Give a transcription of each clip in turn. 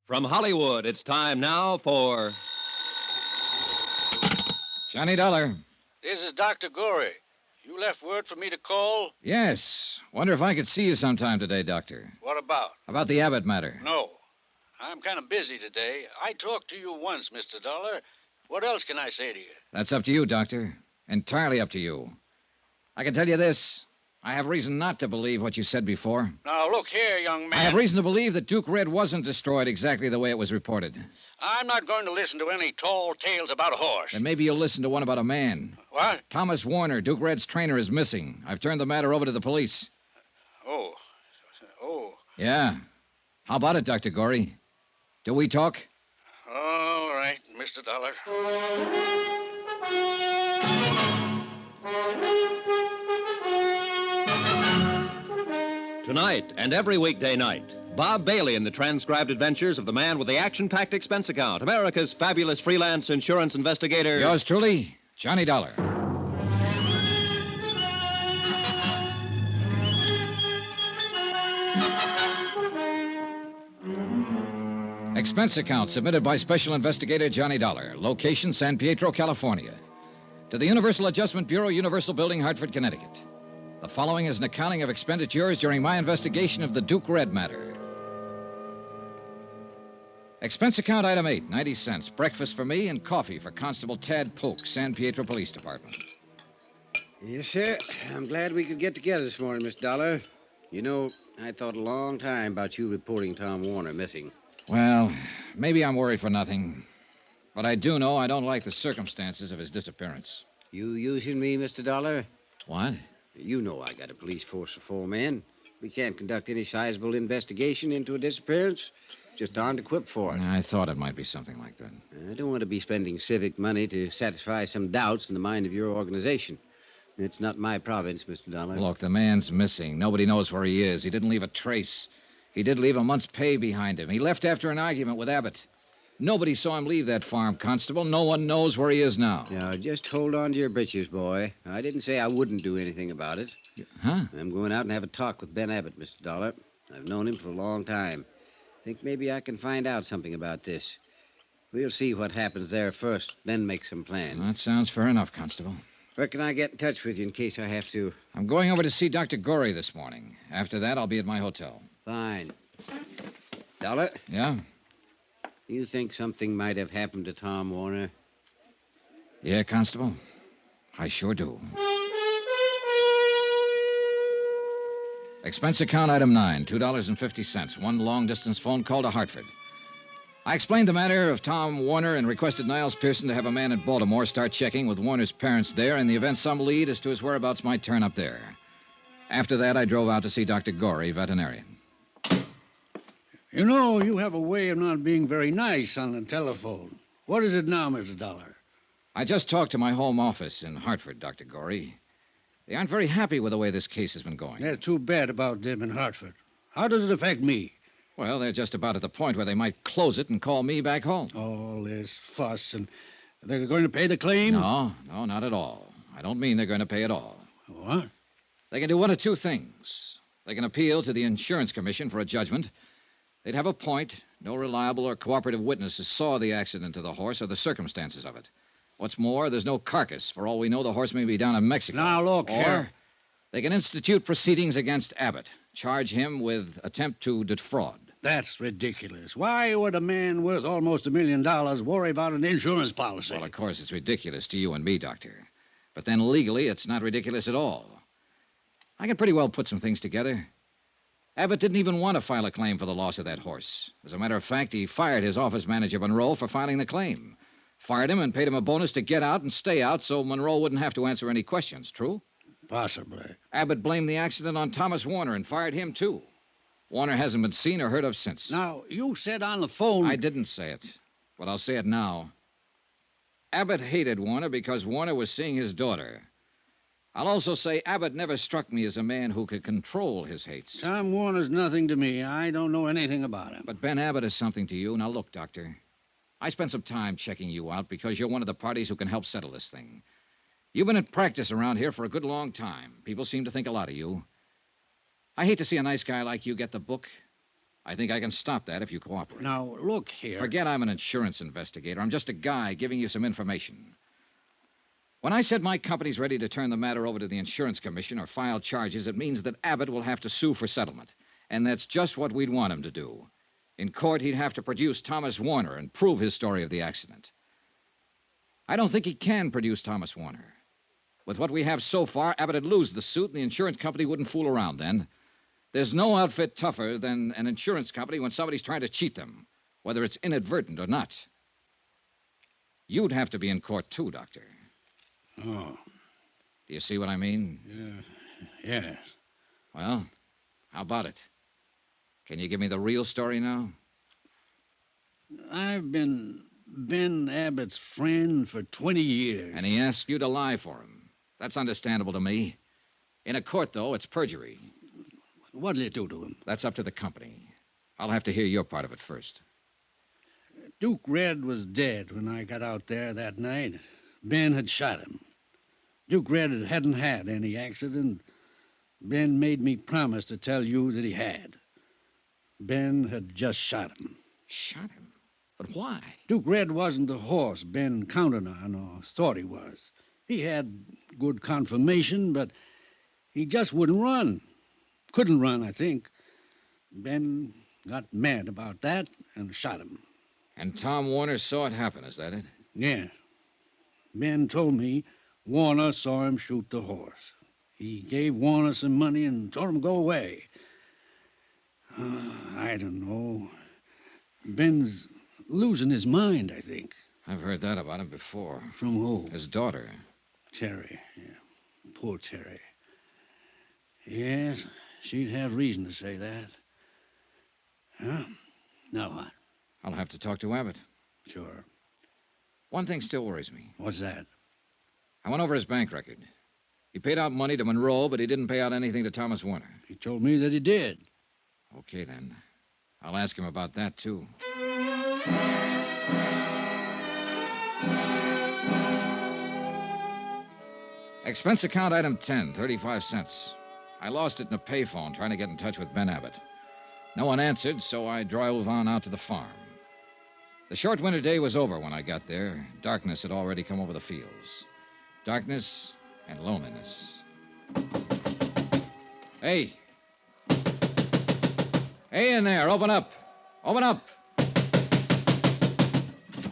From Hollywood, it's time now for... Johnny Dollar. This is Dr. Gorey. You left word for me to call? Yes. Wonder if I could see you sometime today, Doctor. What about? About the Abbott matter. No. I'm kind of busy today. I talked to you once, Mr. Dollar. What else can I say to you? That's up to you, Doctor. Entirely up to you. I can tell you this. I have reason not to believe what you said before. Now, look here, young man. I have reason to believe that Duke Red wasn't destroyed exactly the way it was reported. I'm not going to listen to any tall tales about a horse. Then maybe you'll listen to one about a man. What? Thomas Warner, Duke Red's trainer, is missing. I've turned the matter over to the police. Oh. Yeah. How about it, Dr. Gorey? Do we talk? All right, Mr. Dollar. Tonight and every weekday night, Bob Bailey in the transcribed adventures of the man with the action-packed expense account, America's fabulous freelance insurance investigator... Yours truly, Johnny Dollar. Expense account submitted by Special Investigator Johnny Dollar. Location, San Pietro, California. To the Universal Adjustment Bureau, Universal Building, Hartford, Connecticut. The following is an accounting of expenditures during my investigation of the Duke Red matter. Expense account item 8, 90 cents. Breakfast for me and coffee for Constable Tad Polk, San Pietro Police Department. Yes, sir. I'm glad we could get together this morning, Miss Dollar. You know, I thought a long time about you reporting Tom Warner missing. Well, maybe I'm worried for nothing. But I do know I don't like the circumstances of his disappearance. You using me, Mr. Dollar? What? You know I got a police force of 4 men. We can't conduct any sizable investigation into a disappearance. Just aren't equipped for it. I thought it might be something like that. I don't want to be spending civic money to satisfy some doubts in the mind of your organization. It's not my province, Mr. Dollar. Look, the man's missing. Nobody knows where he is. He didn't leave a trace. He did leave a month's pay behind him. He left after an argument with Abbott. Nobody saw him leave that farm, Constable. No one knows where he is now. Now, just hold on to your britches, boy. I didn't say I wouldn't do anything about it. Huh? I'm going out and have a talk with Ben Abbott, Mr. Dollar. I've known him for a long time. Think maybe I can find out something about this. We'll see what happens there first, then make some plans. That sounds fair enough, Constable. Where can I get in touch with you in case I have to? I'm going over to see Dr. Gorey this morning. After that, I'll be at my hotel. Fine. Dollar? Yeah? You think something might have happened to Tom Warner? Yeah, Constable. I sure do. Expense account item 9, $2.50. One long-distance phone call to Hartford. I explained the matter of Tom Warner and requested Niles Pearson to have a man in Baltimore start checking with Warner's parents there in the event some lead as to his whereabouts might turn up there. After that, I drove out to see Dr. Gorey, veterinarian. You know, you have a way of not being very nice on the telephone. What is it now, Mr. Dollar? I just talked to my home office in Hartford, Dr. Gorey. They aren't very happy with the way this case has been going. They're too bad about them in Hartford. How does it affect me? Well, they're just about at the point where they might close it and call me back home. All this fuss, and they're going to pay the claim? No, not at all. I don't mean they're going to pay at all. What? They can do one of two things. They can appeal to the Insurance Commission for a judgment. They'd have a point. No reliable or cooperative witnesses saw the accident to the horse or the circumstances of it. What's more, there's no carcass. For all we know, the horse may be down in Mexico. Now, look or here. They can institute proceedings against Abbott, charge him with attempt to defraud. That's ridiculous. Why would a man worth almost $1 million worry about an insurance policy? Well, of course, it's ridiculous to you and me, Doctor. But then legally, it's not ridiculous at all. I can pretty well put some things together. Abbott didn't even want to file a claim for the loss of that horse. As a matter of fact, he fired his office manager, Monroe, for filing the claim. Fired him and paid him a bonus to get out and stay out so Monroe wouldn't have to answer any questions. True? Possibly. Abbott blamed the accident on Thomas Warner and fired him, too. Warner hasn't been seen or heard of since. Now, you said on the phone... I didn't say it, but I'll say it now. Abbott hated Warner because Warner was seeing his daughter. I'll also say Abbott never struck me as a man who could control his hates. Tom Warner's nothing to me. I don't know anything about him. But Ben Abbott is something to you. Now, look, Doctor. I spent some time checking you out because you're one of the parties who can help settle this thing. You've been in practice around here for a good long time. People seem to think a lot of you. I hate to see a nice guy like you get the book. I think I can stop that if you cooperate. Now, look here. Forget I'm an insurance investigator. I'm just a guy giving you some information. When I said my company's ready to turn the matter over to the insurance commission or file charges, it means that Abbott will have to sue for settlement. And that's just what we'd want him to do. In court, he'd have to produce Thomas Warner and prove his story of the accident. I don't think he can produce Thomas Warner. With what we have so far, Abbott would lose the suit, and the insurance company wouldn't fool around then. There's no outfit tougher than an insurance company when somebody's trying to cheat them, whether it's inadvertent or not. You'd have to be in court, too, Doctor. Oh. Do you see what I mean? Yes. Well, how about it? Can you give me the real story now? I've been Ben Abbott's friend for 20 years. And he asked you to lie for him. That's understandable to me. In a court, though, it's perjury. What did it do to him? That's up to the company. I'll have to hear your part of it first. Duke Red was dead when I got out there that night. Ben had shot him. Duke Red hadn't had any accident. Ben made me promise to tell you that he had. Ben had just shot him. Shot him? But why? Duke Red wasn't the horse Ben counted on or thought he was. He had good conformation, but he just wouldn't run. Couldn't run, I think. Ben got mad about that and shot him. And Tom Warner saw it happen, is that it? Yeah. Ben told me Warner saw him shoot the horse. He gave Warner some money and told him to go away. I don't know. Ben's losing his mind, I think. I've heard that about him before. From who? His daughter. Terry. Yeah. Poor Terry. Yes, she'd have reason to say that. Huh? Now what? I'll have to talk to Abbott. Sure. One thing still worries me. What's that? I went over his bank record. He paid out money to Monroe, but he didn't pay out anything to Thomas Warner. He told me that he did. Okay, then. I'll ask him about that, too. Expense account item 10, 35 cents. I lost it in a payphone trying to get in touch with Ben Abbott. No one answered, so I drove on out to the farm. The short winter day was over when I got there. Darkness had already come over the fields. Darkness and loneliness. Hey. Hey in there, open up. Open up.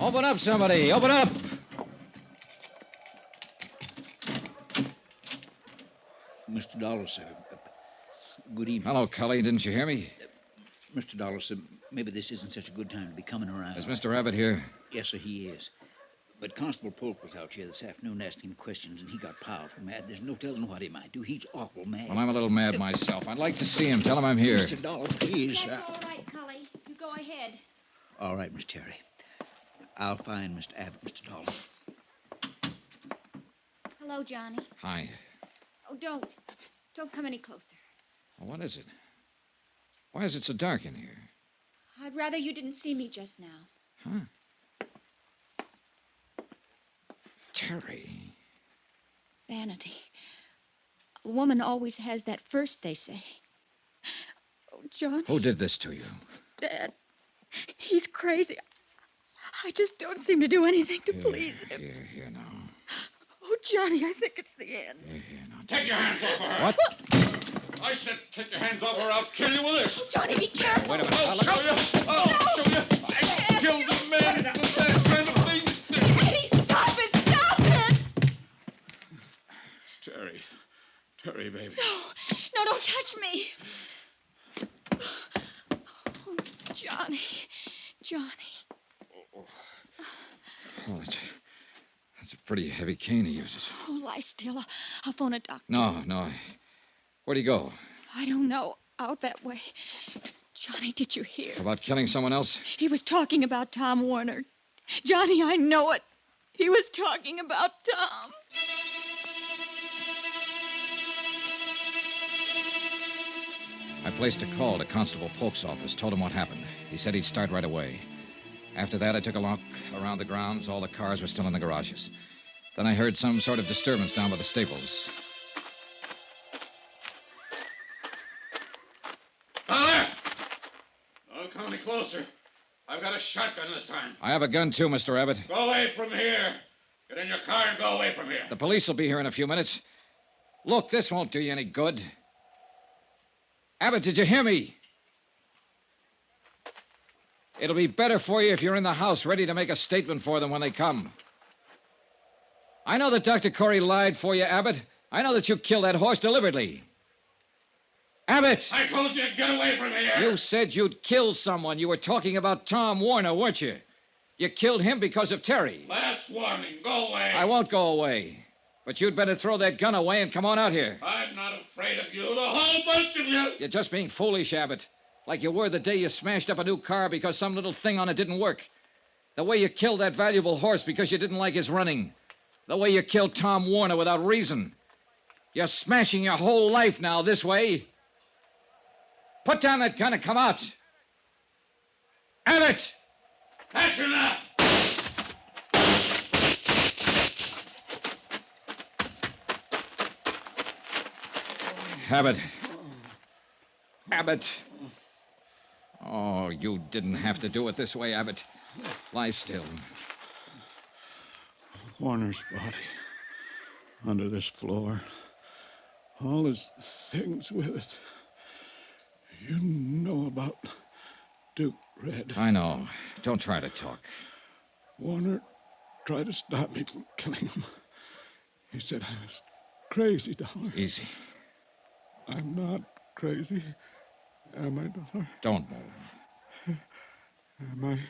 Open up, somebody. Open up. Mr. Dollar, sir. Good evening. Hello, Cully. Didn't you hear me? Mr. Dollar, sir, maybe this isn't such a good time to be coming around. Is Mr. Abbott here? Yes, sir, he is. But Constable Polk was out here this afternoon asking him questions, and he got powerful mad. There's no telling what he might do. He's awful mad. Well, I'm a little mad myself. I'd like to see him. Tell him I'm here. Mr. Dollar, please. That's all right, Cully. You go ahead. All right, Miss Terry. I'll find Mr. Abbott, Mr. Dollar. Hello, Johnny. Hi. Oh, don't come any closer. Well, what is it? Why is it so dark in here? I'd rather you didn't see me just now. Huh? Terry. Vanity. A woman always has that first, they say. Oh, John. Who did this to you? Dad. He's crazy. I just don't seem to do anything to please him. Here now. Oh, Johnny, I think it's the end. Here now. Take your hands off her. What? I said take your hands off her. I'll kill you with this. Oh, Johnny, be careful. Wait a minute. I'll show you. I'll show you. I killed a man with that kind of thing. Eddie, stop it! Stop it! Terry, baby. No, don't touch me. Oh, Johnny. Oh, that's a pretty heavy cane he uses. Oh, lie still. I'll phone a doctor. No. Where'd he go? I don't know. Out that way. Johnny, did you hear? About killing someone else? He was talking about Tom Warner. Johnny, I know it. He was talking about Tom. I placed a call to Constable Polk's office, told him what happened. He said he'd start right away. After that, I took a look around the grounds. All the cars were still in the garages. Then I heard some sort of disturbance down by the stables. Now there! closer. I've got a shotgun this time. I have a gun, too, Mr. Abbott. Go away from here. Get in your car and go away from here. The police will be here in a few minutes. Look, this won't do you any good. Abbott, did you hear me? It'll be better for you if you're in the house ready to make a statement for them when they come. I know that Dr. Corey lied for you, Abbott. I know that you killed that horse deliberately. Abbott! I told you to get away from here. You said you'd kill someone. You were talking about Tom Warner, weren't you? You killed him because of Terry. Last warning. Go away. I won't go away. But you'd better throw that gun away and come on out here. I'm not afraid of you, the whole bunch of you. You're just being foolish, Abbott. Like you were the day you smashed up a new car because some little thing on it didn't work. The way you killed that valuable horse because you didn't like his running. The way you killed Tom Warner without reason. You're smashing your whole life now this way. Put down that gun and come out. Abbott! That's enough. Abbott. Abbott. Oh, you didn't have to do it this way, Abbott. Lie still. Warner's body. Under this floor. All his things with it. You know about Duke Red. I know. Don't try to talk. Warner tried to stop me from killing him. He said I was crazy, Dollar. Easy. I'm not crazy. Am I, Dollar? Don't move. Am I?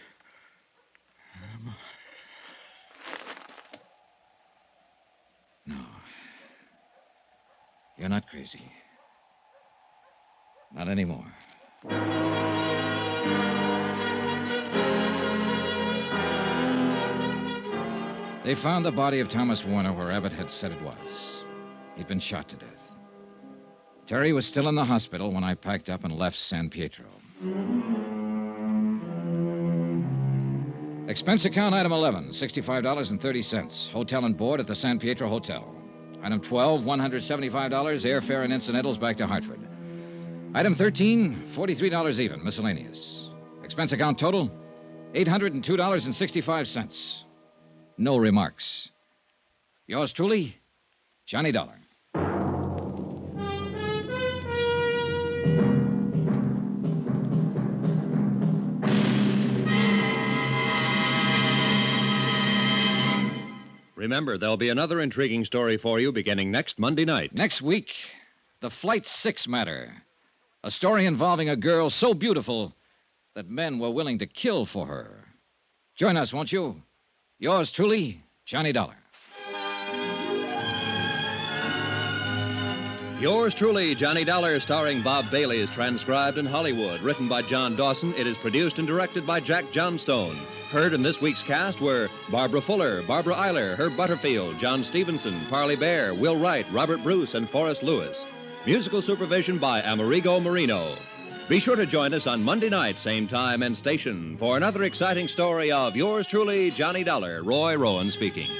No. You're not crazy. Not anymore. They found the body of Thomas Warner where Abbott had said it was. He'd been shot to death. Terry was still in the hospital when I packed up and left San Pietro. Expense account item 11, $65.30. Hotel and board at the San Pietro Hotel. Item 12, $175, airfare and incidentals back to Hartford. Item 13, $43 even, miscellaneous. Expense account total, $802.65. No remarks. Yours truly, Johnny Dollar. Remember, there'll be another intriguing story for you beginning next Monday night. Next week, the Flight 6 matter. A story involving a girl so beautiful that men were willing to kill for her. Join us, won't you? Yours truly, Johnny Dollar. Yours truly, Johnny Dollar, starring Bob Bailey, is transcribed in Hollywood. Written by John Dawson, it is produced and directed by Jack Johnstone. Heard in this week's cast were Barbara Fuller, Barbara Eiler, Herb Butterfield, John Stevenson, Parley Bear, Will Wright, Robert Bruce, and Forrest Lewis. Musical supervision by Amerigo Marino. Be sure to join us on Monday night, same time and station, for another exciting story of yours truly, Johnny Dollar. Roy Rowan speaking.